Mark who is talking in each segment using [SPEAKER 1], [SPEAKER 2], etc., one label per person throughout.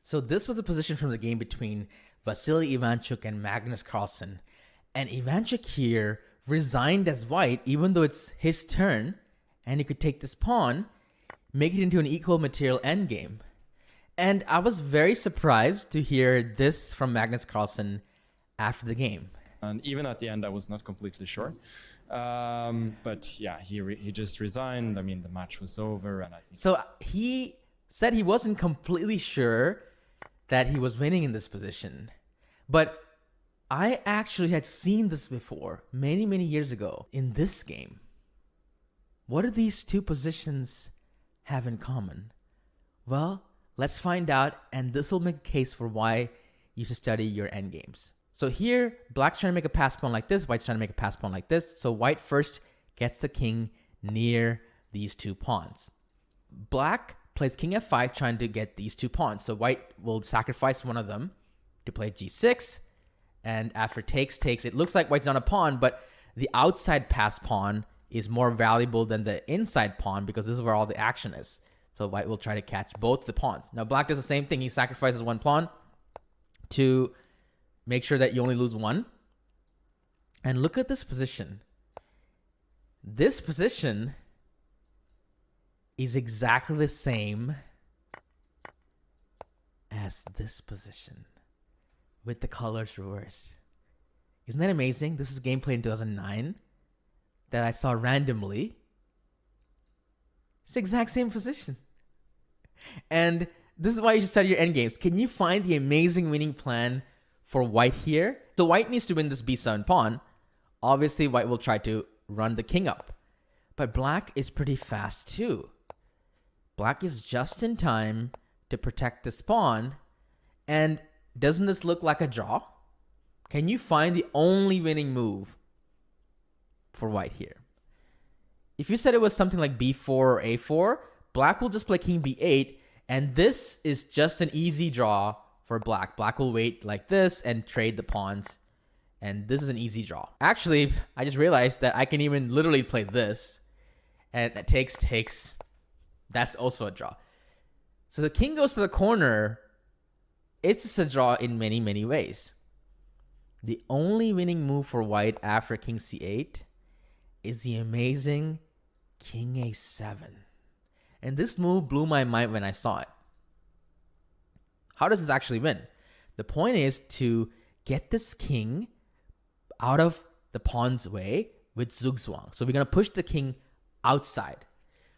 [SPEAKER 1] So this was a position from the game between Vasily Ivanchuk and Magnus Carlsen. And Ivanchuk here resigned as white, even though it's his turn, and he could take this pawn, make it into an equal material endgame. And I was very surprised to hear this from Magnus Carlsen after the game.
[SPEAKER 2] And even at the end, I was not completely sure. But yeah, he just resigned. I mean, the match was over, and I think
[SPEAKER 1] so. He said he wasn't completely sure that he was winning in this position, but I actually had seen this before many years ago in this game. What do these two positions have in common? Well, let's find out, and this will make a case for why you should study your endgames. So here, black's trying to make a pass pawn like this, white's trying to make a pass pawn like this. So white first gets the king near these two pawns. Black plays king f5 trying to get these two pawns. So white will sacrifice one of them to play g6. And after takes, it looks like white's not a pawn, but the outside pass pawn is more valuable than the inside pawn because this is where all the action is. So white will try to catch both the pawns. Now black does the same thing. He sacrifices one pawn to make sure that you only lose one. And look at this position. This position is exactly the same as this position with the colors reversed. Isn't that amazing? This is gameplay in 2009 that I saw randomly. It's the exact same position. And this is why you should study your endgames. Can you find the amazing winning plan for white here? So white needs to win this b7 pawn. Obviously, white will try to run the king up. But black is pretty fast too. Black is just in time to protect this pawn. And doesn't this look like a draw? Can you find the only winning move for white here? If you said it was something like b4 or a4, black will just play king b8. And this is just an easy draw for black. Black will wait like this and trade the pawns. And this is an easy draw. Actually, I just realized that I can even literally play this. And that takes. That's also a draw. So the king goes to the corner. It's just a draw in many ways. The only winning move for white after king c8 is the amazing king a7. And this move blew my mind when I saw it. How does this actually win? The point is to get this king out of the pawn's way with zugzwang. So we're going to push the king outside.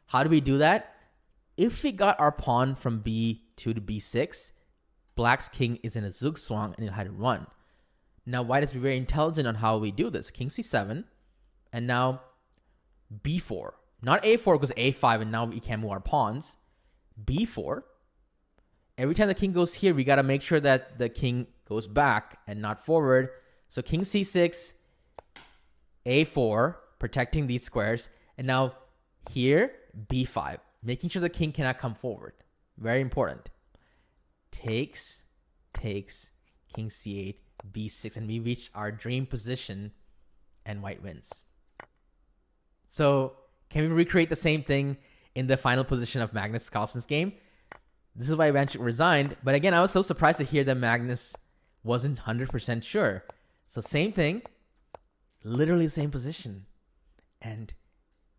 [SPEAKER 1] How do we do that? If we got our pawn from b2 to b6, black's king is in a zugzwang and it had to run. Now white has to be very intelligent on how we do this. King c7 and now b4. Not a4 because a5 and now we can't move our pawns. b4. Every time the king goes here, we got to make sure that the king goes back and not forward. So king c6, a4, protecting these squares. And now here, b5, making sure the king cannot come forward. Very important. Takes, king c8, b6, and we reach our dream position and white wins. So can we recreate the same thing in the final position of Magnus Carlsen's game? This is why Ivanchuk resigned. But again, I was so surprised to hear that Magnus wasn't 100% sure. So same thing, literally the same position. And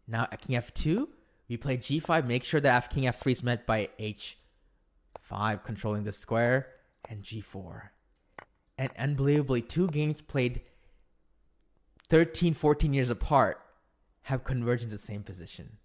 [SPEAKER 1] now at king f2, we play g5, make sure that after king f3 is met by h5, controlling the square, and g4. And unbelievably, two games played 13, 14 years apart have converged into the same position.